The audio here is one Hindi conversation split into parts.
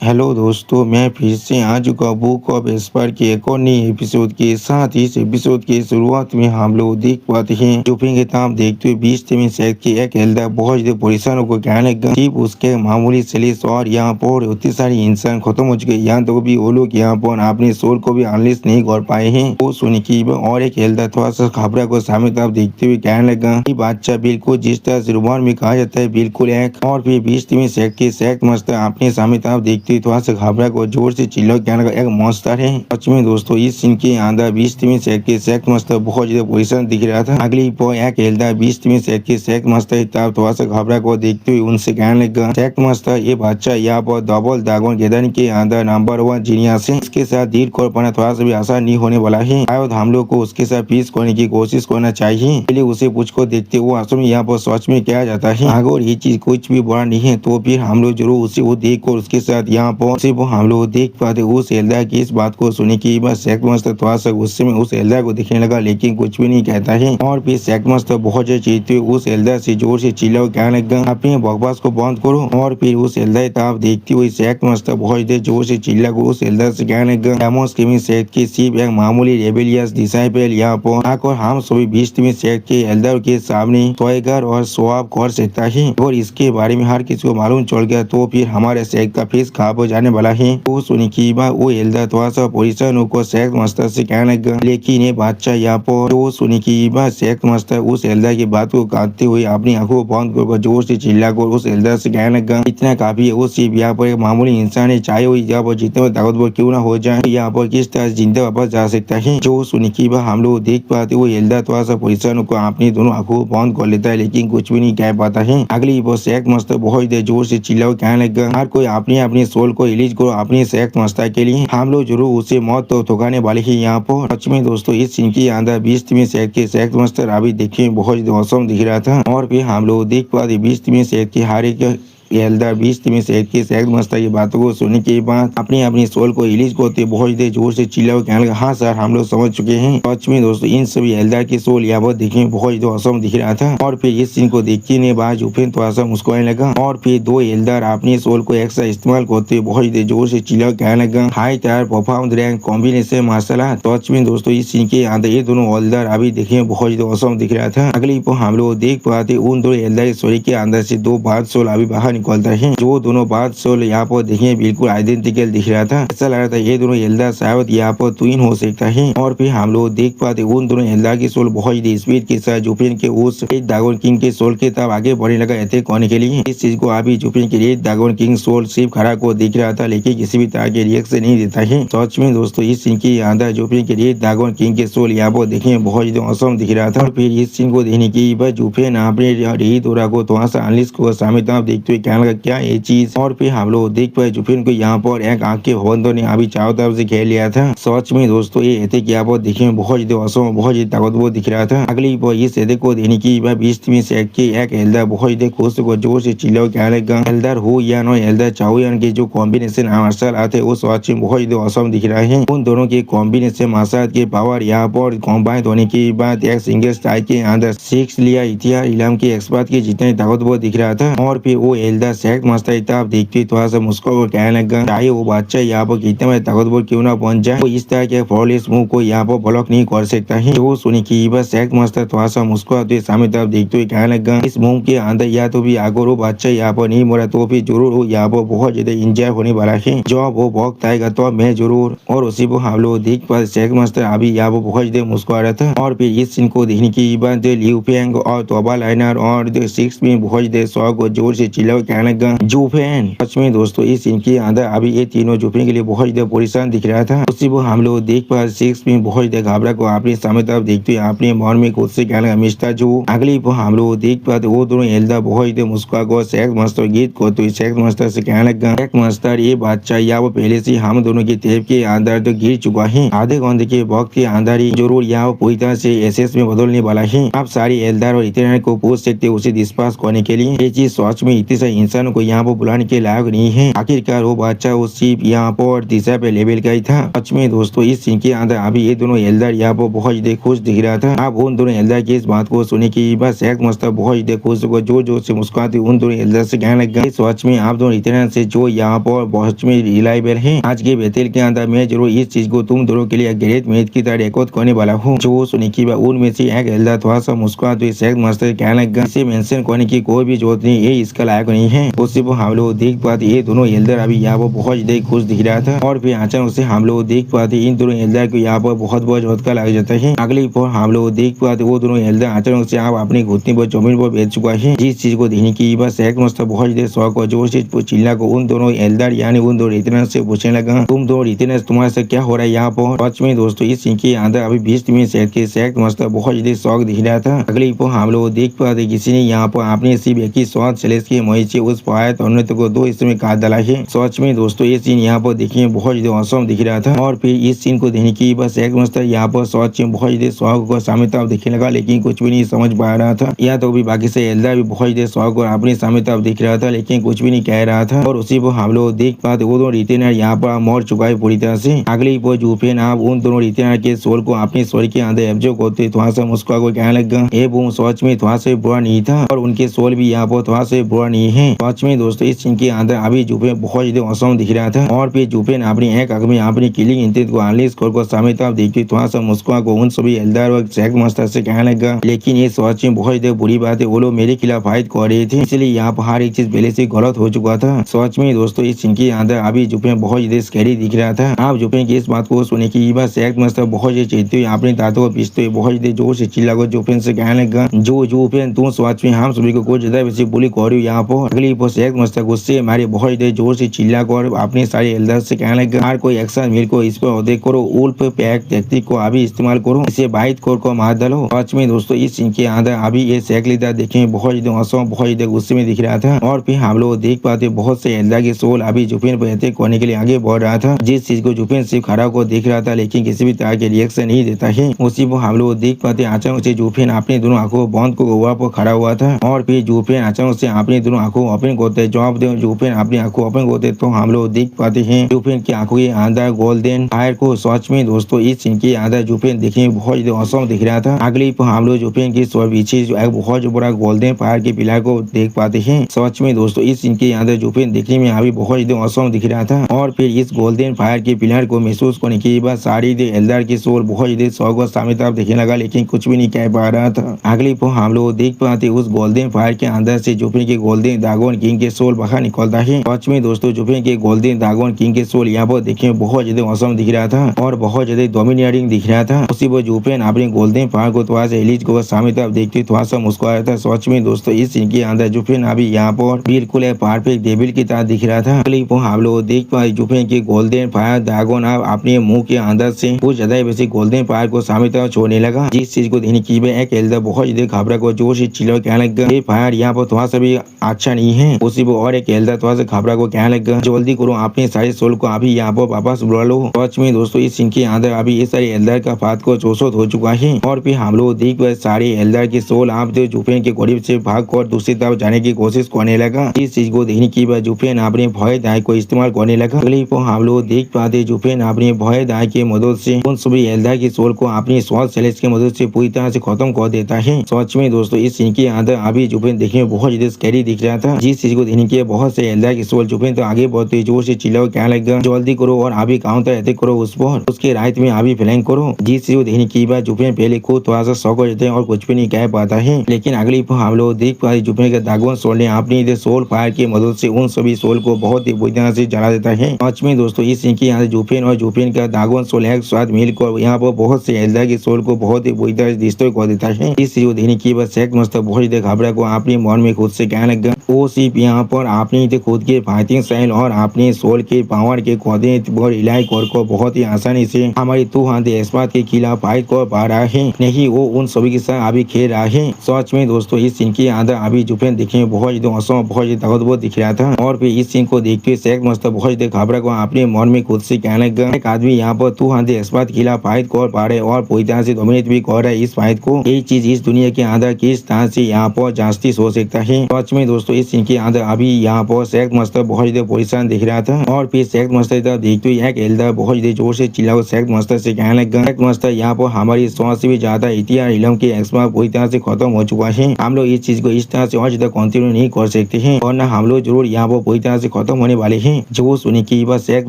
हेलो दोस्तों, मैं फिर से आ चुका बुक ऑफ एस्पर के एक और नई एपिसोड के साथ। इस एपिसोड की शुरुआत में हम लोग देख पाते हैं चुपिंग के ताम देखते हुए बीच में शहर के एक एल्डर बहुत से परेशानों को कहने लगा सिर्फ उसके मामूली सलीस और यहाँ पर उतनी सारी इंसान खत्म हो चुके। यहाँ तो भी वो लोग यहाँ पर अपने सोल को भी अनलिस्ट नहीं कर पाए हैं। वो सुनी की और एक एल्डर थोड़ा सा खबरा को सामने तरफ देखते हुए कहने लगा कि बादशाह बिल्कुल जिस तरह से रुमान में कहा जाता है बिल्कुल एक। और फिर बीच में शहर के शेख मस्त अपने सामने तरफ देखते थोड़ा सा घबरा को जोर से चिल्ला कहने का एक मॉन्स्टर है। सच में दोस्तों इस सीन के अंदर बीच में शेख के शेख मस्त बहुत ज्यादा पोजिशन दिख रहा था। अगली पो एक एल्डर बीच में शेख के शेख मस्त थोड़ा सा घबरा को देखते हुए उनसे कहने लगा शेख मस्त ये बादशाह यहाँ पर डबल ड्रैगन गैदरिंग के अंदर नंबर 1 जीनियस है। इसके साथ डील कर पाना थोड़ा सा भी आसान नहीं होने वाला है। शायद हम लोग को उसके साथ पीस करने की कोशिश करना चाहिए। पहले उसे पूछ को देखते हुए असल में यहाँ पर सच में क्या जाता है। अगर ये चीज कुछ भी बड़ा नहीं है तो फिर हम लोग जरूर उसे वो देख कर उसके साथ यहाँ पर सिर्फ हम लोग देख पाते उस एल्डर की इस बात को सुने की बस शेख मस्त थोड़ा सा गुस्से में उस एल्डर को दिखने लगा लेकिन कुछ भी नहीं कहता है। और फिर शेख मस्त बहुत ज्यादा चीखते हुए उस एल्डर से जोर से चिल्ला कहने लगा अपने बकवास को बंद करो। और फिर उस एल्डर तरफ देखती हुई शेख मस्त बहुत देर जोर से चिल्ला को उस एल्डर से कहने लगा डेमोस के शेख की सिर्फ एक मामूली रेबेलियस डिसाइपल यहाँ पर आकर हम सभी बीच में शेख के एल्डर के सामने टॉयगर और स्वाब कर सकता है। और इसके बारे में हर किसी को मालूम चल गया तो फिर हमारे शेख का फेस खराब हो जाने वाला है। वो सुनी की वो एल्डर थोड़ा सा पोजिशन को शेख मस्तर से कहने लगा लेकिन ये बादशाह यहाँ पर वो सुनी की शेख मस्तर उस एल्डर की बात को काटते हुए अपनी आंखों बंद कर जोर से चिल्ला कर उस एल्डर से कहने लगा इतना काफी है। वो सिर्फ यहाँ पर एक मामूली इंसान है चाहे वो यहाँ पर जितने ताकतवर क्यों ना हो जाए यहाँ पर किस तरह जिंदा वापस जा सकता है। जो सुनी की हम लोग देख पाते वो एल्डर थोड़ा सा पोजिशन को अपनी दोनों आंखों बंद कर लेता है लेकिन कुछ भी नहीं कह पाता है। अगली वो शेख मस्तर बहुत देर जोर से चिल्ला कहने लगा हर कोई अपनी अपनी सोल को रिलीज करो अपनी शेख मस्तर के लिए हम लोग जरूर उसे मौत तो ठुकाने वाले ही यहाँ पर। सच में दोस्तों इस सीन के अंदर बीच में शेख के शेख मस्तर अभी देखने में बहुत औसम दिख रहा था। और फिर हम लोग देख पाते बीच में शेख के हर एक एल्डर बीच में शेख के शेख मस्तर की बातों को सुनने के बाद अपनी अपनी सोल को रिलीज करते बहुत देर जोर से चिल्ला कहने लगा हाँ सर हम लोग समझ चुके हैं। सच में दोस्तों इन सभी एल्डर के सोल यहाँ पर देखने में बहुत औसम दिख रहा था। और फिर इस सीन को देखने के बाद जुफेन थोड़ा सा मुस्कुराने लगा। और फिर दो एल्डर अपनी सोल को एक साथ इस्तेमाल करते बहुत देर जोर से चिल्ला कहने लगा high tier perform rank combination martial art. सच में दोस्तों इस सीन के अंदर ये दोनों एल्डर अभी देखने में बहुत औसम दिख रहा था। अगली पर हम लोग देख पाते उन दो एल्डर शरीर के अंदर से दो बात सोल अभी बाहर निकलता है। जो दोनों बात सोल यहाँ पर देखने बिल्कुल आइडेंटिकल दिख रहा था। ऐसा लग रहा था ये दोनों एल्डर शायद यहाँ पर ट्विन हो सकता है। और फिर हम लोग देख पाते उन दोनों एल्डर की सोल बहुत स्पीड के साथ जुफिन के उस ड्रैगन किंग के सोल के तरफ आगे बढ़ने लगा अटैक करने के लिए। इस चीज को अभी जुफिन के लिए ड्रैगन किंग सोल सिर्फ खड़ा को दिख रहा था लेकिन किसी भी तरह के रिएक्शन नहीं देता है। सच में दोस्तों इस सीन के अंदर जुफिन के लिए ड्रैगन किंग के सोल यहाँ पर देखने में बहुत औसम दिख रहा था। और फिर इस सीन को देखने की जुफिन अपने रही दौरा को थोड़ा सा अनलिस्ट को सामने तरफ देखते हुए कहने लगा क्या ये चीज। और फिर हम लोग देख पाए जुफिन को यहाँ पर एक आंख के भवंतों ने अभी चारों तरफ से घेर लिया था। सच में दोस्तों ये एथे यहाँ पर देखने में बहुत औसम बहुत ताकतवर दिख रहा था। अगली पर इस एथे को देने की बीच में से एक एल्डर बहुत खुश को जोर से चिल्ला कहने लगा एल्डर हो या नो एल्डर चाओयान के जो कॉम्बिनेशन मार्शल आर्ट है वो सच में बहुत औसम दिख रहा है। उन दोनों के कॉम्बिनेशन मार्शल आर्ट के पावर यहाँ पर कॉम्बाइन होने के बाद एक सिंगल स्ट्राइक के अंदर 6 लिया इतिहास इलाम के एक्सपर्ट के जितने ताकतवर दिख रहा था। और फिर वो एल्डर शेख मस्तर तरफ देखते थोड़ा सा मुस्कुरा कहने लगा चाहे वो बादशाह यहाँ पर कितने में ताकतवर क्यों ना बन जाए वो इस तरह के फ्लॉलेस मूव को यहाँ पर ब्लॉक नहीं कर सकता है। जो सुनी की बस शेख मस्तर थोड़ा सा मुस्कुराते सामने तरफ देखते हुए कहने लगा इस मूव के अंदर या तो भी अगर वो बादशाह यहाँ पर नहीं मरा तो फिर जरूर वो यहाँ पर बहुत ज्यादा इंजॉय होने वाला है। जब वो वक्त आएगा तो मैं जरूर। और उसी को हम लोग देख पा शेख मस्तर अभी यहाँ पर बहुत ज्यादा मुस्कुरा रहा था। और फिर इस सीन को देखने की बाद लियू फेंग और तोबा लाइनर और 6 में बहुत ज्यादा शौक को जोर से चिल्ला कहने लगा जूफेन। सच में दोस्तों इस सीन के अंदर अभी ये तीनों जुफिन के लिए बहुत ज्यादा परेशान दिख रहा था। उसी को हम लोग देख पा 6 में बहुत ज्यादा घबरा को अपने सामने तरफ देखते हुए अपने मन में खुद से कहने लगा मिस्टर जो। अगली को हम लोग देख पाते वो दोनों एल्डर बहुत ज्यादा मुस्कुरा को शेख मस्तर गीत को तो शेख मस्तर से कहने लगा शेख मस्तर ये बादशाह या वो पहले से हम दोनों की तेज के अंदर तो गिर चुका है। आधे घंटे के वक्त के अंदर ही जरूर यहाँ पूरी तरह से एसएस में बदलने वाला है। आप सारी एल्डर और इतने को पूछ सकते उसे डिस्पास करने के लिए। ये चीज सच में इतनी सा इंसानों को यहाँ पर बुलाने के लायक नहीं है। आखिरकार वो बच्चा वो सिर्फ यहाँ पर दिशा पे लेवल का ही था। सच में दोस्तों इस सीन के अंदर अभी ये दोनों एल्डर यहाँ पर बहुत ज्यादा खुश दिख रहा था। अब उन दोनों एल्डर की इस बात को सुने की बस शेख मुस्तफा बहुत ज्यादा खुश होकर जोर जोर से मुस्कुराते उन दोनों एल्डर से कहने लग गए, सच में आप दोनों इतना से जो यहाँ पर बहुत में रिलायबल है। आज के बेतल के अंदर मैं जरूर इस चीज को तुम दोनों के लिए ग्रेट मेहनत की तरह रिकॉर्ड करने वाला हूँ। जो सुने की उनमें से एक एल्डर थोड़ा सा मुस्कुराते शेख मुस्तफा कहने लग गया, इसे मेंशन करने की कोई भी जरूरत नहीं, ये इसका लायक नहीं है। उसी पर हम लोग देख पाते ये दोनों एल्डर अभी यहाँ पर बहुत ज्यादा खुश दिख रहा था। और फिर अचानक से हम लोग देख पाते इन दोनों एल्डर को यहाँ पर बहुत बहुत झटका लग जाता है। अगली पर हम लोग देख पाते वो दोनों एल्डर अचानक से आप अपनी घुटने पर जमीन पर बैठ चुका है। जिस चीज को देखने की बस शेख मुस्तफा बहुत ज्यादा शौक और जोर से चिल्ला को उन दोनों एल्डर यानी उन दोनों रितनस से पूछने लगा, तुम दोनों रितनस तुम्हारे से क्या हो रहा है यहाँ पर। सच में दोस्तों इस सीन के अंदर अभी 20 मिनट शेख मुस्तफा बहुत ज्यादा शौक दिख रहा था। अगली पर हम लोग देख पाते किसी ने यहाँ पर अपने सिर्फ एक ही स्वाद सेलेस के मई से उस पायत और को 2 हिस्सों में काट डाला है। सच में दोस्तों ये सीन यहाँ पर देखिए बहुत ज्यादा औसम दिख रहा था। और फिर इस सीन को देखने की बस शेख मुस्तफा यहाँ पर सच में बहुत ज्यादा शौक को सामने दिखने लगा, लेकिन कुछ भी नहीं समझ पा रहा था। या तो भी बाकी से एल्डर भी बहुत ज्यादा शौक और अपने सामने दिख रहा था, लेकिन कुछ भी नहीं कह रहा था। और उसी पर हम लोग देख पाते वो दोनों रिटेनर यहाँ पर मर चुका है पूरी तरह से। अगली पर जूफेन आप उन दोनों रिटेनर के सोल को अपने सोल के अंदर एब्जॉर्ब करते थोड़ा सा मुस्कुरा को कहने लगा, ये बूम सच में थोड़ा सा बुरा नहीं था और उनके सोल भी यहाँ पर थोड़ा सा बुरा नहीं है। सच में दोस्तों इस सीन के अंदर अभी जूफेन बहुत ज्यादा औसम दिख रहा था। और फिर जूफेन अपनी एक आंख में अपनी किलिंग इंटेंट को एनालिसिस कर सामने तरफ देखते थोड़ा सा मुस्कुरा को उन सभी एल्डर और शेख मुस्तफा से कहने लगा, लेकिन ये सच में बहुत ज्यादा बुरी बात है, वो लोग मेरे खिलाफ फाइट कर रहे थे, इसलिए यहाँ पर हर एक चीज पहले से गलत हो चुका था। सच में दोस्तों इस सीन के अंदर अभी जूफेन बहुत ज्यादा स्कैरी दिख रहा था। आप जूफेन की इस बात को सुने की बात शेख मुस्तफा बहुत ज्यादा चीखते हुए अपने दांतों को पीसते हुए बहुत ज्यादा जोर से चिल्ला कर जूफेन से कहने लगा, जो जूफेन तुम सच में हम सभी को कुछ ज्यादा वैसे बुली कर रही हो यहाँ पर। अगली पर शेख मुस्तफा गुस्से हमारे बहुत ज्यादा जोर से चिल्ला कर अपने सारे एल्डर से कहने लगा, हर कोई एक्शन मिल को इस पर अदय करो, उल्फ पैक टेक्निक को अभी इस्तेमाल करो, इसे बाइट को मार डालो। सच में दोस्तों इस सीन के अंदर अभी ये शेख लीडर देखे बहुत ज्यादा औसम बहुत ज्यादा गुस्से में दिख रहा था। और फिर हम लोग देख पाते बहुत से एल्डर के सोल अभी जूफेन पर अटैक करने के लिए आगे बढ़ रहा था। जिस चीज को जूफेन सिर्फ खड़ा को देख रहा था, लेकिन किसी भी तरह के रिएक्शन नहीं देता है। उसी को हम लोग देख पाते अचानक से जूफेन अपने दोनों आंखों बंद को गोवा पर खड़ा हुआ था। और फिर जूफेन अचानक से अपनी दोनों आंखों ओपन करते जवाब दे जूफेन अपनी आंखों ओपन करते तो हम लोग देख पाते हैं जूफेन की आंखों के अंदर गोल्डन फायर को। सच में दोस्तों इस सीन के अंदर जूफेन देखने में बहुत ज्यादा औसम दिख रहा था। अगली पर हम लोग जूफेन की पीछे एक बहुत बड़ा गोल्डन फायर के पिलर को देख पाते हैं। सच में दोस्तों इस सीन के अंदर जूफेन देखने में अभी बहुत ज्यादा औसम दिख रहा था। और फिर इस गोल्डन फायर के पिलर को महसूस करने के बाद सारी एल्डर की सोल बहुत ज्यादा शौक और सामने तरफ देखने लगा, लेकिन कुछ भी नहीं कह पा रहा था। अगली पर हम लोग देख पाते उस गोल्डन फायर के अंदर से जूफेन के गोल्डन ड्रैगन किंग के सोल बाहर निकलता है। सच में दोस्तों जूफेन के गोल्डन ड्रैगन किंग के सोल यहाँ पर देखने में बहुत ज्यादा औसम दिख रहा था और बहुत ज्यादा डोमिनेटिंग दिख रहा था। उसी पर जूफेन अपने गोल्डन फायर को थोड़ा सा रिलीज को सामने तरफ देखते थोड़ा सा मुस्कुराया था। सच में दोस्तों इस सीन के अंदर जूफेन अभी यहाँ पर बिल्कुल परफेक्ट डेविल की तरह दिख रहा था। अगली पर हम लोग देख पाए जूफेन के गोल्डन फायर ड्रैगन अब अपने मुंह के अंदर से कुछ ज्यादा वैसे गोल्डन फायर को सामने तरफ छोड़ने लगा। जिस चीज को देखने की एक एल्डर बहुत ज्यादा घबरा को जोर से चिल्ला कहने लगा, ये फायर यहाँ पर थोड़ा सा भी अच्छा नहीं है। उसी पर और एक एल्डर थोड़ा सा घबरा को कहने लगा, जल्दी करो अपने सारे सोल को अभी यहाँ पर वापस बुला लो। सच में दोस्तों इस सीन के अंदर अभी ये सारे एल्डर का फात को चौसठ हो चुका है। और फिर हम लोग देख पाए सारे एल्डर के सोल आप जो जूफेन के करीब से भाग कर दूसरी तरफ जाने की कोशिश करने लगा। इस चीज को देखने की बाद जूफेन अपने भय दाई को इस्तेमाल करने लगा। अगली पर हम लोग देख पाते जूफेन अपने भय दाई की मदद से उन सभी एल्डर के सोल को अपनी स्वाद सेलेस की मदद से पूरी तरह से खत्म कर देता है। सच में दोस्तों इस सीन के अंदर अभी जूफेन देखने में बहुत ज्यादा स्कैरी दिख रहा था। जिस चीज को देखने के बहुत से एल्डर के सोल जूफेन तो आगे बढ़ते जोर से चिल्ला कहने लगा, जल्दी करो और अभी काउंटर अटैक करो उस पर, उसके राइट में अभी फ्लैंक करो। जिस चीज को देखने की बात जूफेन पहले खुद थोड़ा सा शौक हो जाते हैं और कुछ भी नहीं कह पाता है। लेकिन अगली पर हम लोग देख पाते जूफेन के ड्रैगन सोल ने अपनी सोल फायर की मदद से उन सभी सोल को बहुत ही बुरी तरह से जला देता है। सच में दोस्तों इस सीन के यहाँ जूफेन और जूफेन का ड्रैगन सोल एक साथ मिलकर यहाँ पर बहुत से एल्डर के सोल को बहुत ही बुरी तरह से डिस्ट्रॉय कर देता है। इस चीज को देखने की बाद शेख मुस्तफा बहुत ज्यादा घबरा को अपने मन में खुद से कहने लगा, वो सिर्फ यहाँ पर अपनी खुद के फाइटिंग स्टाइल और अपने सोल के पावर के खोदे पर इलाय को बहुत ही आसानी से हमारी इस्पात के खिलाफ फाइट कर पा रहा है, नहीं वो उन सभी के साथ अभी खेल रहा है। सच में दोस्तों इस सीन के अंदर अभी जूफेन देखने में बहुत ज्यादा औसम बहुत ज्यादा ताकतवर दिख रहा था। और फिर इस सीन को देखते शेख मुस्तफा बहुत ज्यादा घबरा को अपने मन में खुद से कहने लगा, एक आदमी यहाँ पर इस्पात के खिलाफ फाइट कर पा रहे और पूरी तरह से डोमिनेट भी कर रहा है इस फाइट को। यही चीज इस दुनिया के अंदर किस तरह से यहाँ पर जास्टिस हो सकता है। सच में दोस्तों इस सीन के अंदर अभी यहाँ पर शेख मास्टर बहुत ज्यादा परेशान दिख रहा था और फिर शेख मास्टर तरफ देखते हुए एक एल्डर बहुत ज्यादा जोर से चिल्ला शेख मास्टर से कहने लगा, शेख मास्टर यहाँ पर हमारी 100 से भी ज्यादा इतिहास इलम के एक्सपर्ट पूरी तरह से खत्म हो चुका है। हम लोग इस चीज को इस तरह से और ज्यादा कंटिन्यू नहीं कर सकते हैं और न हम लोग जरूर यहाँ पर पूरी तरह से खत्म होने वाले हैं। जो सुनी की बात शेख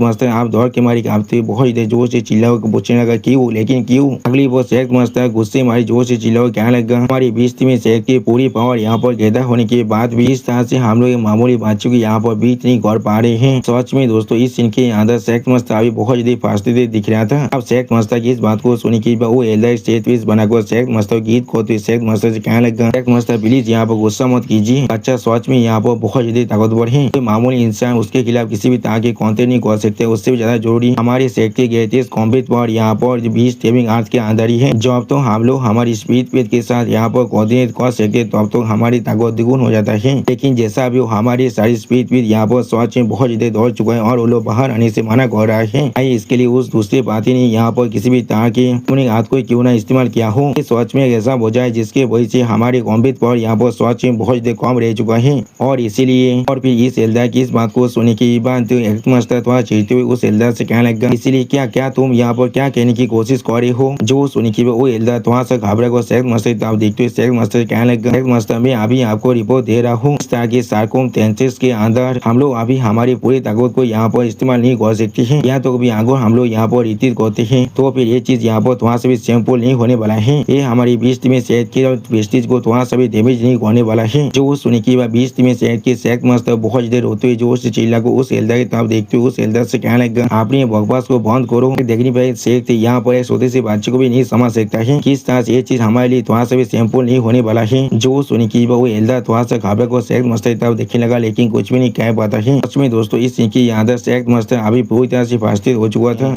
मास्टर आप दौड़ के मारी कांपते बहुत ज्यादा जोर से चिल्ला पूछने लगा क्यों, लेकिन क्यों। अगली बार शेख मास्टर गुस्से मारी जोर से चिल्ला कहने लगा, हमारी बीच में शेख की पूरी पावर यहाँ पर गैदा होने के बाद भी इस तरह से हम लोग मामूली बातचीत यहाँ पर बीत नहीं कर पा रहे हैं। सच में दोस्तों इस सीन के अंदर शेख मास्टर अभी बहुत ज्यादा फांसते दिख रहा था। अब शेख मास्टर की इस बात को सुनी की वो एल्डर स्टेज पीस बनाकर शेख मास्टर गीत खोते शेख मास्टर से कहने लगा, शेख मास्टर प्लीज यहाँ पर गुस्सा मत कीजिए, अच्छा सच में यहाँ पर बहुत ज्यादा ताकतवर है, तो मामूली इंसान उसके खिलाफ किसी भी तरह के काउंटर नहीं कर सकते। उससे भी ज्यादा जरूरी हमारे शेख के ग्रेटेस्ट कॉम्बेट पावर यहाँ पर 20 टेमिंग आर्ट के अंदर ही है। जब तो हम लोग हमारी स्पीड पेट के साथ यहाँ पर कोऑर्डिनेट कर सकते तब तो हमारी ताकत द्विगुण हो जाता है। लेकिन जैसा भी हमारी सारी स्पीड पेट यहाँ पर सच में बहुत ज्यादा दौड़ चुका है और वो लोग बाहर आने से मना कर रहा है। इसके लिए उस दूसरी पार्टी ने यहाँ पर किसी भी तरह के अपने हाथ को क्यों ना इस्तेमाल किया हो, सच में ऐसा हो जाए जिसके वजह से हमारे कॉम्बेट पावर यहाँ पर सच में बहुत ज्यादा कम रह चुका है। और इसीलिए और फिर इस एल्डर की इस बात को सुनने के बाद तो मास्टर थोड़ा चिढ़ते हुए उस एल्डर से कहने लगा, इसीलिए क्या क्या तुम यहाँ पर क्या कहने की कोशिश कर रहे हो। जो सुनी की वो एल्डर थोड़ा सा घबरा को शेख मास्टर आप देखते हुए शेख मास्टर कहने लगा, शेख मास्टर मैं अभी आपको रिपोर्ट दे रहा हूँ, इस तरह के सर्कमस्टेंसेस के अंदर हम लोग अभी हमारी पूरी ताकत को यहाँ पर इस्तेमाल नहीं कर सकते हैं। या तो कभी आगे हम लोग यहाँ पर रितीत करते हैं तो फिर ये चीज यहाँ पर थोड़ा सा भी सिंपल नहीं होने वाला है। ये हमारी 20 में शहद के वेस्टेज को थोड़ा सा भी डैमेज नहीं होने वाला है। जो सुनी की 20 में शहद के शेख मास्टर बहुत देर रोते हुए जोर से चिल्ला को उस एल्डर की तरफ देखते हुए उस एल्डर से कहने लगा, आपने बकवास को बंद करो, देखने पर शेख थे यहाँ पर छोटे से बच्चे को भी नहीं समझ सकता है किस तरह से ये चीज हमारे लिए थोड़ा सा भी सिंपल नहीं होने वाला है। जो सुनी की वो एल्डर थोड़ा सा घबरा को शेख मास्टर की तरफ देखने लगा लेकिन कुछ भी नहीं कह पाता है। सच में दोस्तों इस सीन की याद शेख मास्टर अभी पूरी तरह से फास्टेड हो चुका था।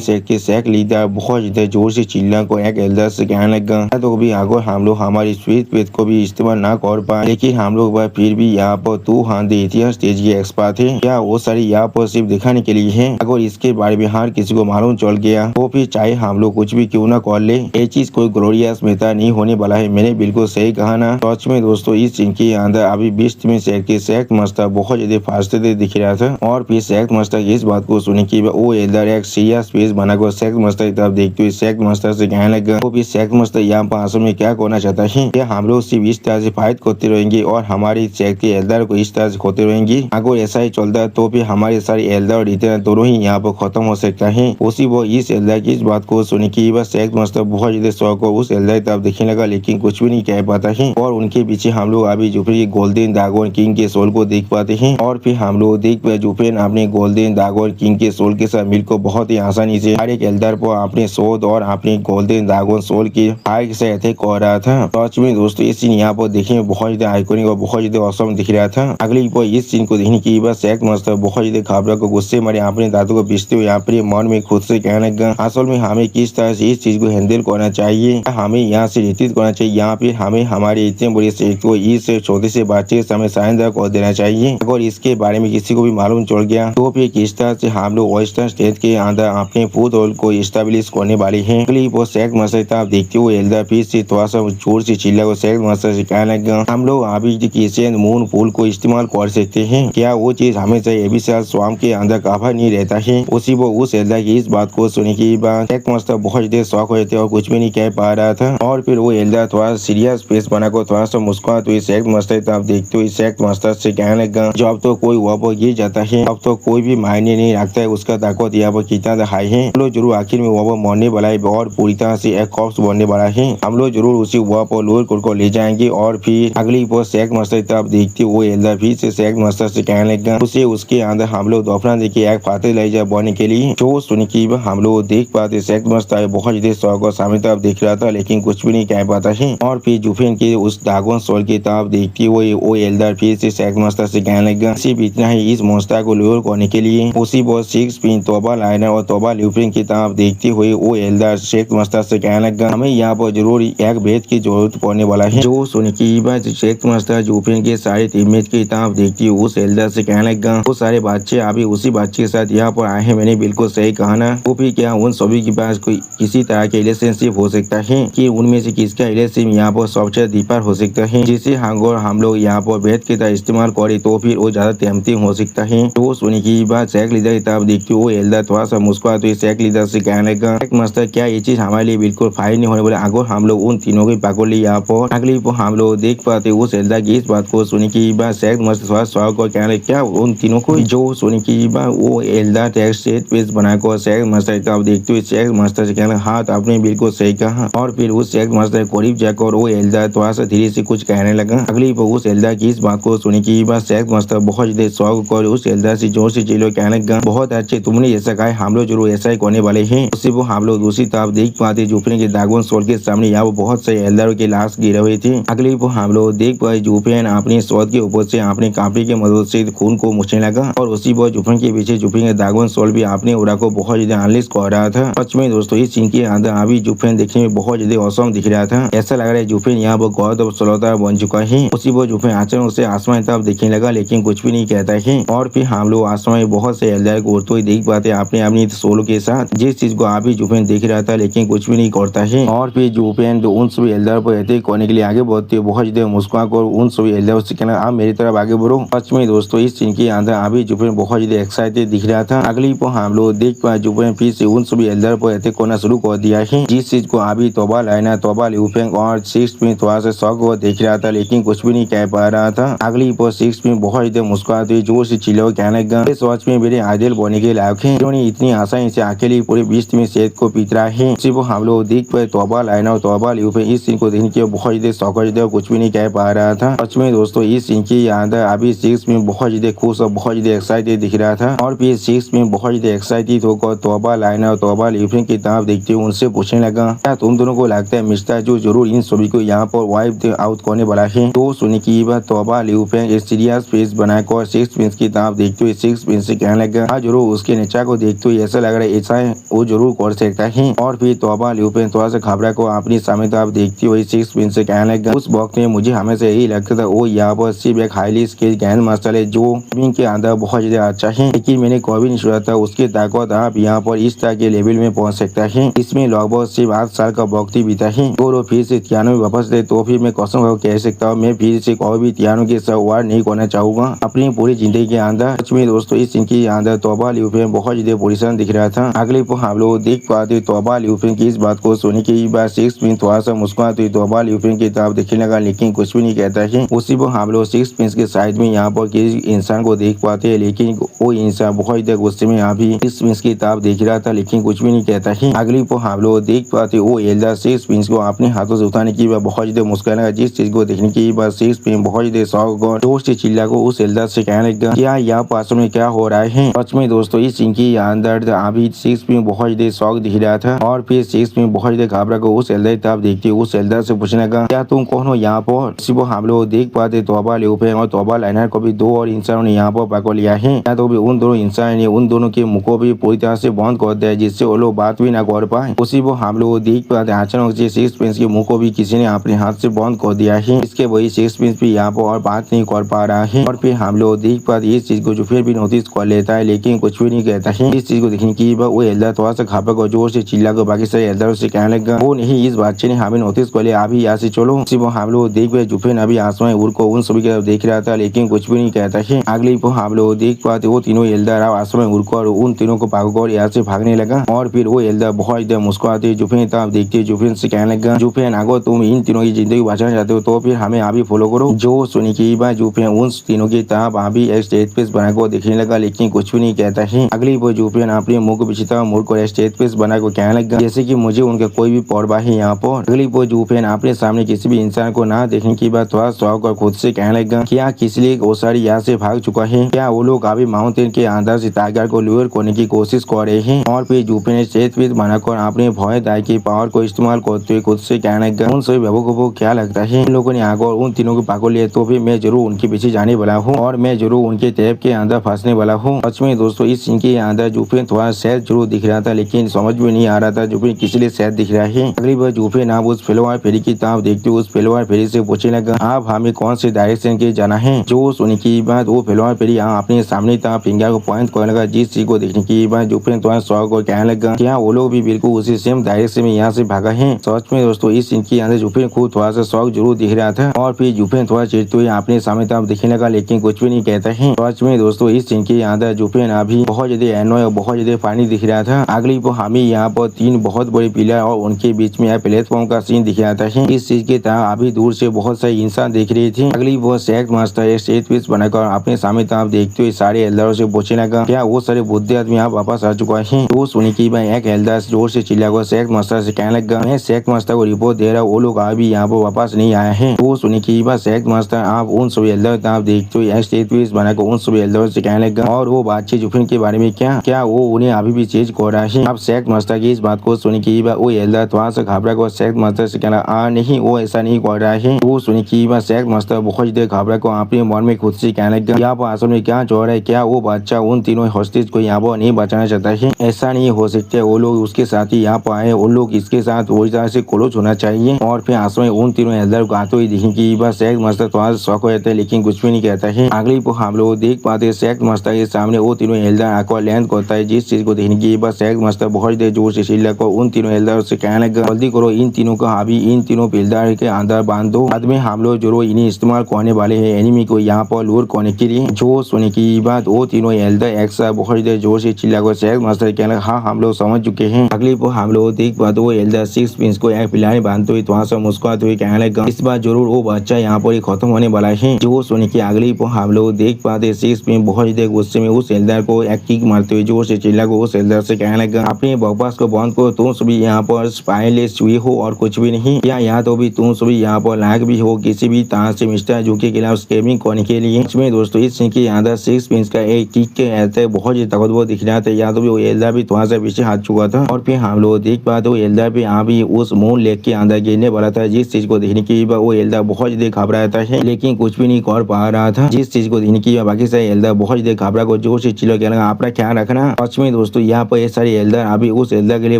शेख के शेख लीडर बहुत ज्यादा जोर से चिल्ला को एक एल्डर से कहने लगा, तो भी अगर हम लोग हमारी स्वीट पेट को भी इस्तेमाल ना कर पाए लेकिन हम लोग फिर भी यहाँ पर तू हांदी इतिहास स्टेज के एक्सपर्ट है, क्या वो सारी यहाँ पर सिर्फ दिखाने के लिए है। अगर इसके बारे में हर किसी को मालूम चल गया तो फिर चाहे हम लोग कुछ भी क्यों ना कर ले, ये चीज कोई ग्लोरियस मेता नहीं होने वाला है। मैंने बिल्कुल सही कहा ना। सच में दोस्तों इस सीन के अंदर अभी 20 में शेख के शेख मास्टर बहुत ज्यादा फास्टेड दिख रहा था और फिर शेख मास्टर की इस बात को सुनी की वो एल्डर एक सीरियस फेस बनाकर शेख मास्टर की तरफ देखते हुए शेख मास्टर से कहने लगा, तो फिर शेख मास्टर यहाँ पर असल में क्या करना चाहता है, क्या हम लोग सिर्फ इस तरह से फाइट करते रहेंगे और हमारी शेख के एल्डर को इस तरह से खोते रहेंगे। अगर ऐसा ही चलता है तो फिर हमारे सारे एल्डर और रिटेनर दोनों ही यहाँ पर खत्म हो सकता है। उसी वो इस एल्डर की इस बात को सुनी की बस शेख मास्टर बहुत ज्यादा शौक हो उस एल्डर की तरफ देखने लगा लेकिन कुछ भी नहीं कह पाता है। और उनके पीछे हम लोग अभी जुफरी गोल्डन ड्रैगन किंग के सोल को देख पाते हैं और फिर हम लोग देख पाए जुफेन अपने गोल्डन ड्रैगन किंग के सोल के साथ मिलकर बहुत ही आसानी से हर एक एल्डर पर अपने शोध और अपने गोल्डन ड्रैगन सोल की फाइट से अटैक कर रहा था। सच में दोस्तों इस सीन यहाँ पर देखने में बहुत ज्यादा आइकॉनिक और बहुत ज्यादा औसम दिख रहा था। अगली बार इस सीन को देखने की बस शेख मास्टर बहुत ज्यादा घबरा को गुस्से मारे अपने दांतों को पीसते हुए यहाँ पर मन में खुद से कहने लगा, असल में हमें किस तरह से इस चीज को हैंडल करना चाहिए, हमें यहाँ से रितीत करना चाहिए या फिर हमें हमारे इतने बड़े शेख को इस छोटे से बच्चे के समय साइंदा कर देना चाहिए। अगर इसके बारे में किसी को भी मालूम चल गया तो फिर किस तरह से हम लोग वेस्टर्न स्टेट के अंदर अपने फूड रोल को इस्टेब्लिश करने वाले हैं। अगली वो शेख मास्टर आप देखते हुए एल्डर फिर से थोड़ा सा जोर से चिल्ला को शेख मास्टर से कहने लगा, हम लोग अभी किसी मून फूल को इस्तेमाल कर सकते हैं, क्या वो चीज हमेशा एबिसियल स्वाम के अंदर कवर नहीं रहता है। उसी वो उस एल्डर की इस बात को सुनने के बाद शेख मास्टर बहुत ज्यादा शौक हो जाते और कुछ भी नहीं कह पा रहा था। और फिर वो एल्डर थोड़ा सीरियस फेस बनाकर थोड़ा सा मुस्कुराते हुए शेख मास्टर आप देखते हुए शेख मास्टर से कहने लगा, जब तो कोई वहाँ पर गिर जाता है अब तो कोई भी मायने नहीं रखता है उसका ताकत यहाँ पर कितना हाई है। हम लोग जरूर आखिर में वहाँ पर मरने वाला है और पूरी तरह से एक कॉप्स बनने वाला है। हम लोग जरूर उसी वहाँ पर लोअर कोर्ट को ले जाएंगे। और फिर अगली बार शेख मास्टर आप देखते हुए एल्डर फिर से शेख मास्टर से कहने लगा, उसे उसके अंदर हम लोग दफना देके एक फाते ले जा बनने के लिए। जो सुन की हम लोग देख पाते शेख मास्टर बहुत ज्यादा शौक और सामने तरफ देख रहा था लेकिन कुछ भी नहीं कह पाता है। और फिर जुफेन के उस ड्रैगन सोल की तरफ देखते हुए वो एल्डर फिर से शेख मास्टर से कहने लगा, सिर्फ इतना ही इस मोस्टर को लोअर करने के लिए उसी बहुत 6 पिन तोबा लाइनर और तोबा ल्यूपिन की तरफ देखते हुए वो एल्डर शेख मास्टर से कहने लगा, हमें यहाँ पर जरूर एक भेद की जरूरत पड़ने वाला है। जो सुन की बात शेख मास्टर जुफेन के सारे टीममेट की तरफ देखती हुए उस एल्डर से कहने लगा, वो सारे बच्चे अभी उसी बच्चे के साथ यहाँ पर आए हैं, मैंने बिल्कुल सही कहा ना। वो भी क्या उन सभी के पास कोई किसी तरह के रिलेशनशिप हो सकता है कि उनमें से किसका रिलेशनशिप यहाँ पर सबसे डीपर हो सकता है जिसे हम लोग यहाँ पर पर बैट के तरह इस्तेमाल करे तो फिर वो ज्यादा टेम्पटिंग हो सकता है। तो सुनने की बात शेख लीडर तब देखते वो एल्डर थोड़ा सा मुस्कुरा तो शेख लीडर से कहने लगा मास्टर क्या ये चीज हमारे लिए बिल्कुल फाइन नहीं होने बोले अगर हम लोग उन तीनों की पकड़ ली यहाँ पर अगली हम लोग देख पाते उस एल्डर की इस बात को सुनने की बात शेख मास्टर थोड़ा स्वागत को कहने क्या उन तीनों को जो सुनने की बात वो एल्डर टेक्स्ट सेट पेज बनाकर शेख मास्टर तब देखते हुए शेख मास्टर से कहना हाँ तो आपने बिल्कुल सही कहा। और फिर उस शेख मास्टर करीब जाकर वो एल्डर थोड़ा सा धीरे से कुछ कहने लगा। अगली पर उस एल्डर की इस बात को सुनने की बात शेख मास्टर बहुत ज्यादा शौक कर उस एल्डर से जोर से चिल्लो कहने लगा बहुत अच्छे तुमने ऐसा कहा हम लोग जरूर ऐसा ही करने वाले हैं। उससे वो हम लोग दूसरी तरफ देख पाते जुफेन के दागवन सोल के सामने यहाँ बहुत से एल्डरों की लाश गिरे हुए थे। अगली पर हम लोग देख पाए जुफेन अपने शॉट के ऊपर से अपने कापड़ी की मदद से खून को मुछने लगा और उसी पर जुफेन के पीछे जुफेन के दागवन सोल भी अपने उड़ा को बहुत ज्यादा एनालिस कर रहा था। सच में दोस्तों इस सीन के अंदर अभी जुफेन देखने में बहुत ज्यादा औसम दिख रहा था। ऐसा लग रहा है जुफेन यहाँ पर गौरव सलोता बन चुका है। उसी पर जुफेन अचानक से आसमान तरफ देखने लगा लेकिन कुछ भी नहीं कहता है। और फिर हम लोग आसमान में बहुत से एल्डर को उड़ते हुए देख पाते अपने अपनी सोलो के साथ जिस चीज को अभी जुफेन देख रहा था लेकिन कुछ भी नहीं करता है। और फिर जुफेन जो उन सभी एल्डर पर अटैक करने के लिए आगे बढ़ते बहुत ज्यादा मुस्कुरा कर उन सभी एल्डर से कहना आप मेरी तरफ आगे बढ़ो। सच में दोस्तों इस सीन के अंदर अभी जुफेन बहुत ज्यादा एक्साइटेड दिख रहा था। अगली पर हम लोग देख पाए जुफेन फिर से उन सभी एल्डर पर अटैक करना शुरू कर दिया है जिस चीज को अभी तोबा लाइना तोबा लिउफेंग और सिक्स में थोड़ा सा शौक वो देख रहा था लेकिन कुछ भी नहीं कह पा रहा था। अगली पर सिक्स में बहुत ज्यादा मुस्कुराते जोर से चिल्ला कहने लगा इस वॉच में मेरे आइडियल बनने के लायक है इन्होंने इतनी आसानी से अकेले पूरे 20 में सेहत को पीत रहा है। सिर्फ हम लोग देख पाए तोबा लाइना और तोबा लिउफेंग इस सीन को देखने के बहुत ज्यादा शौक कुछ भी नहीं कह पा रहा था। सच में दोस्तों इस सीन के अंदर अभी सिक्स में बहुत ज्यादा खुश और बहुत ज्यादा एक्साइटेड दिख रहा था। और फिर सिक्स में बहुत ज्यादा एक्साइटेड होकर तोबा लाइना और तोबा लिउफेंग की तरफ देखते हुए उनसे पूछने लगा क्या तुम दोनों को लगता है मिस्टर जो जरूर इन सभी को यहाँ पर वाइप आउट करने वाला है। तो सुनने की बात तोबा लिउफेंग एक सीरियस फेस बनाकर सिक्स प्रिंस की तरफ देखते हुए सिक्स प्रिंस से कहने लगा हाँ जरूर उसके नेचा को देखते हुए ऐसा लग रहा है ऐसा वो जरूर कर सकता है। और फिर तोबा लिउफेंग थोड़ा सा घबरा को अपनी सामने तरफ देखते हुए सिक्स प्रिंस से कहने लगा उस वक्त में मुझे हमेशा यही लगता था वो यहाँ पर सिर्फ एक हाईली स्किल्ड ग्रैंड मास्टर है जो गेमिंग के अंदर बहुत ज्यादा अच्छा है लेकिन मैंने कभी नहीं सोचा था उसकी ताकत आप यहाँ पर इस तरह के लेवल में पहुंच सकता है। इसमें लगभग सिर्फ 8 साल का वक्त ही बीता है और वो फिर से तियानो में वापस दे तो फिर मैं कसम कह सकता हूँ मैं फिर से कभी भी तियानो के साथ वार नहीं करना चाहूंगा अपनी पूरी जिंदगी के अंदर। सच में दोस्तों इस सीन के अंदर तोबा लिउफेंग बहुत ज्यादा परेशान दिख रहा था। अगले पर हम लोग देख पाते तोबा लिउफेंग की इस बात को सुनने के बाद सिक्स में थोड़ा सा मुस्कुराते तोबा लिउफेंग की तरफ देखने लगा लेकिन कुछ भी नहीं कहता है। उसी पर हम लोग सिक्स पिंस के साइड में यहाँ पर किसी इंसान को देख पाते हैं लेकिन वो इंसान बहुत ज्यादा गुस्से में अभी सिक्स पिंस की तरफ देख रहा था लेकिन कुछ भी नहीं कहता है। अगली पर हम लोग देख पाते वो एल्डर सिक्स पिंस को अपने हाथों से उठाने की बहुत ज्यादा मुस्कुराने लगा जिस चीज को देखने की बाद सिक्स पिन बहुत ज्यादा शौक और जोर से चिल्ला को उस एल्डर से कहने लगा क्या यहाँ पास में क्या हो रहा है। सच में दोस्तों इस सीन के अंदर अभी सिक्स पिन बहुत ज्यादा शौक दिख रहा था। और फिर सिक्स पिन बहुत ज्यादा घबरा को उस एल्डर की तरफ देखते उस एल्डर से पूछने लगा क्या तुम कौन हो यहाँ पर। इसी को हम लोग देख पाते तोबा लिउफेंग और तोबा लाइनर को भी 2 और इंसानों ने यहाँ पर पकड़ लिया है। या तो भी उन दोनों इंसान ने उन दोनों के मुंह को भी पूरी तरह से बंद कर दिया जिससे वो लोग बात भी ना कर पाए। उसी को हम लोग देख पाते अचानक से सिक्स पिंस के मुंह को भी किसी ने अपने हाथ से बंद कर दिया है। इसके वही सिक्स पिंस भी यहाँ पर और बात नहीं कर पा रहा है। और फिर हम लोग देख पाते इस चीज को जो फिर भी नोटिस कर लेता है लेकिन कुछ भी नहीं कहता है। इस चीज को देखने की वो एल्डर थोड़ा सा घाबरा को जोर से चिल्ला कर बाकी सारे एल्डर से कहने लगा वो नहीं इस बात ने हमें नोटिस कर लिया अभी यहाँ से चलो। इसी को हम लोग देख पाए जुफेन अभी आसमान उड़ को उन सभी की तरफ देख रहा था लेकिन कुछ भी नहीं कहता है। अगली पर हम लोग देख पाते वो तीनों एल्डर आसमान उड़कर उन तीनों को भागकर यहाँ से भागने लगा। और फिर वो एल्डर बहुत ज्यादा मुस्कुराते जुफेन तरफ देखते जुफेन से कहने लगा जुफेन अगर तुम इन तीनों की जिंदगी बचाना चाहते हो तो फिर हमें अभी फॉलो करो। जो सुनी की बात जुफेन उन तीनों की तरफ अभी एक स्टेज पेस बनाकर देखने लगा लेकिन कुछ भी नहीं कहता है। अगली पर जुफेन अपने मुंह को पीछे तरफ मुड़कर स्टेज पेस बनाकर कहने लगा जैसे कि मुझे उनका कोई भी परवाह है यहाँ पर। अगली पर जुफेन अपने सामने किसी भी इंसान को ना देखने की बात थोड़ा शौक और खुद से कहने लगा क्या किसी लिए ओसारी यहाँ से भाग चुका है क्या वो लोग अभी माउंटेन के अंदर से टाइगर को लुअर करने की कोशिश कर रहे हैं। और फिर जुफेन ने स्टेज पेस बनाकर अपने भय दाई की पावर को इस्तेमाल करते हुए खुद से कहने लगा उन सभी बेवकूफों को क्या लगता है इन लोगों ने आकर उन तीनों को पकड़ लिया तो फिर मैं जरूर उनके पीछे जाने वाला हूँ और मैं जरूर उनके टैप के अंदर फंसने वाला हूँ। सच में दोस्तों इस सीन के अंदर जुफेन थोड़ा सैड जरूर दिख रहा था लेकिन समझ में नहीं आ रहा था जुफेन किस लिए सैड दिख रहा है। अगली बार जुफेन आप उस फेलोवार फेरी की तरफ देखते उस फेलोवार फेरी से पूछने लगा आप हमें कौन से डायरेक्शन के जाना है। जो सुनने की बात वो फेलोवार फेरी अपने सामने तरफ फिंगर को पॉइंट करने लगा जिस चीज को देखने की बात जुफेन थोड़ा शौक और कहने लगा क्या वो लोग भी बिल्कुल उसी सेम डायरेक्शन में यहाँ से भागा है। सच में दोस्तों इस सीन के अंदर जुफेन खुद थोड़ा सा शौक जरूर दिख रहा था। और फिर जुफेन थोड़ा देखते हुए अपने सामने तरफ दिखने लगा, लेकिन कुछ भी नहीं कहता है। सच में दोस्तों इस सीन के अंदर जुफिन अभी बहुत ज्यादा एनॉय और बहुत ज्यादा पानी दिख रहा था। अगली वो हमें यहाँ पर 3 बहुत बड़े पिलर और उनके बीच में प्लेटफॉर्म का सीन दिख रहा था। इस चीज की तरह अभी दूर से बहुत सारे इंसान देख रहे थे। अगली वो सेक्ट मास्टर एक स्टेज पीस बनाकर अपने सामने तरफ देखते हुए सारे एल्डरों से पूछने लगा, क्या वो सारे बुद्धि आदमी यहाँ वापस आ चुका है? तो सुनी की मैं एक एल्डर जोर से चिल्लाकर सेक्ट मास्टर से कहने लगा, मैं सेक्ट मास्टर को रिपोर्ट दे रहा हूँ, वो लोग अभी यहाँ पर वापस नहीं आए हैं। तो सुनी की सेक्ट मास्टर आप उन सभी एल्डर आप देखते हुए स्टेज पीस बनाकर उन सभी एल्डरों से कहने लगा, और वो बातचीत जुफिन के बारे में क्या वो उन्हें अभी भी चीज कर रहा है? अब सेक्ट मास्टर की इस बात को सुनी की वो एल्डर थोड़ा सा घबरा कर सेक्ट मास्टर से कहना, नहीं वो ऐसा नहीं कर रहा है। वो सुनी की सेक्ट मास्टर बहुत देर घबरा कर अपने मन में खुद से कहने लगा, यहाँ पर असल में क्या चल रहा है? क्या वो बच्चा उन तीनों हॉस्टेज को यहाँ पर नहीं बचाना चाहता है? ऐसा नहीं हो सकता, वो लोग उसके साथ ही यहाँ पर आए, उन लोग इसके साथ पूरी तरह से क्लोज होना चाहिए। और फिर आसमान में उन तीनों एल्डर को आते हुए दिखेंगे कि बस सेक्ट मास्टर थोड़ा सा शौक हो जाता है, लेकिन कुछ भी नहीं कहता है। अगली को हम लोग देख पाते हैं सेक्ट मास्टर के सामने वो तीनों एल्डर आकर लैंड करता है, जिस चीज को देखने की बस सेक्ट मास्टर बहुत देर जोर से चिल्ला कर उन तीनों एल्डर से कहने लगा, जल्दी करो, इन तीनों का अभी इन तीनों पिलर के अंदर बांध दो। बाद में हम लोग जरूर इन्हें इस्तेमाल करने वाले हैं एनिमी को यहाँ पर लूर करने के लिए। जो सुने की बात वो तीनों एल्डर एक साथ बहुत देर जोर से चिल्लाकर सेक्ट मास्टर कहने लगा, हाँ हम लोग समझ चुके हैं। अगली को हम लोग देख पाते वो एल्डर 6 पिंस को एक पिलर में बांधते हुए थोड़ा सा मुस्कुराते हुए कहने लगा, इस बार जरूर वो बच्चा यहाँ पर खत्म होने वाला है। जो सुने की अगली को हम लोग देख पाते 6 पिन बहुत देर गुस्से में उस एल्डर को एक किक मारते हुए जोर से चिल्लाकर उस एल्डर से कहने लगा, अपने बकवास को बंद करो, तुम सभी यहाँ पर स्पाइलेस हुए हो और कुछ भी नहीं। क्या यहाँ तो भी तुम सभी यहाँ पर लायक भी हो किसी भी तरह से मिस्टर जू के खिलाफ स्कैमिंग करने के लिए? इसमें दोस्तों इस सीन के अंदर 6 पिंस का एक किक के ऐसे बहुत ही ताकतवर दिख रहा था। यहाँ तो भी वो एल्डर भी थोड़ा सा पीछे हाथ चुका था। और फिर हम लोग देख पाते वो एल्डर भी यहाँ भी उस मून लेक के अंदर गिरने वाला था, जिस चीज को देखने की वो एल्डर बहुत देर घबराता है, लेकिन कुछ भी नहीं कर पा रहा था। जिस चीज को देखने की बाकी सारे एल्डर बहुत देर घबरा को जोर से चिल्ला कहने लगा, अपना ख्याल रखना। सच में दोस्तों यहाँ पर ये सारे एल्डर अभी उस एल्डर के लिए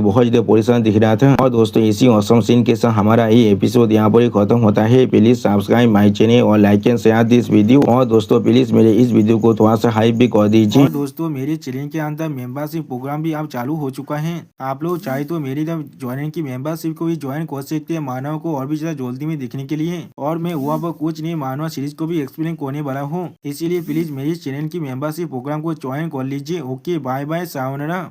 बहुत देर परेशान दिख रहा था। और दोस्तों इसी औसम सीन के साथ हमारा ये एपिसोड यहाँ पर खत्म होता है। प्लीज सब्सक्राइब माई चैनल और like and share this video. और दोस्तों प्लीज मेरे इस वीडियो को थोड़ा सा हाइप भी कर दीजिए। और दोस्तों मेरे चैनल के अंदर मेंबरशिप प्रोग्राम भी अब चालू हो चुका है। आप लोग चाहे तो मेरी ज्वाइन की मेंबरशिप को भी ज्वाइन कर सकते हैं, मानव को और भी ज्यादा जल्दी में देखने के लिए। और मैं हुआ पर कुछ नहीं मानव सीरीज को भी एक्सप्लेन करने वाला हूँ, इसीलिए प्लीज मेरी चैनल की मेंबरशिप प्रोग्राम को ज्वाइन कर लीजिए। Okay bye bye, sayonara.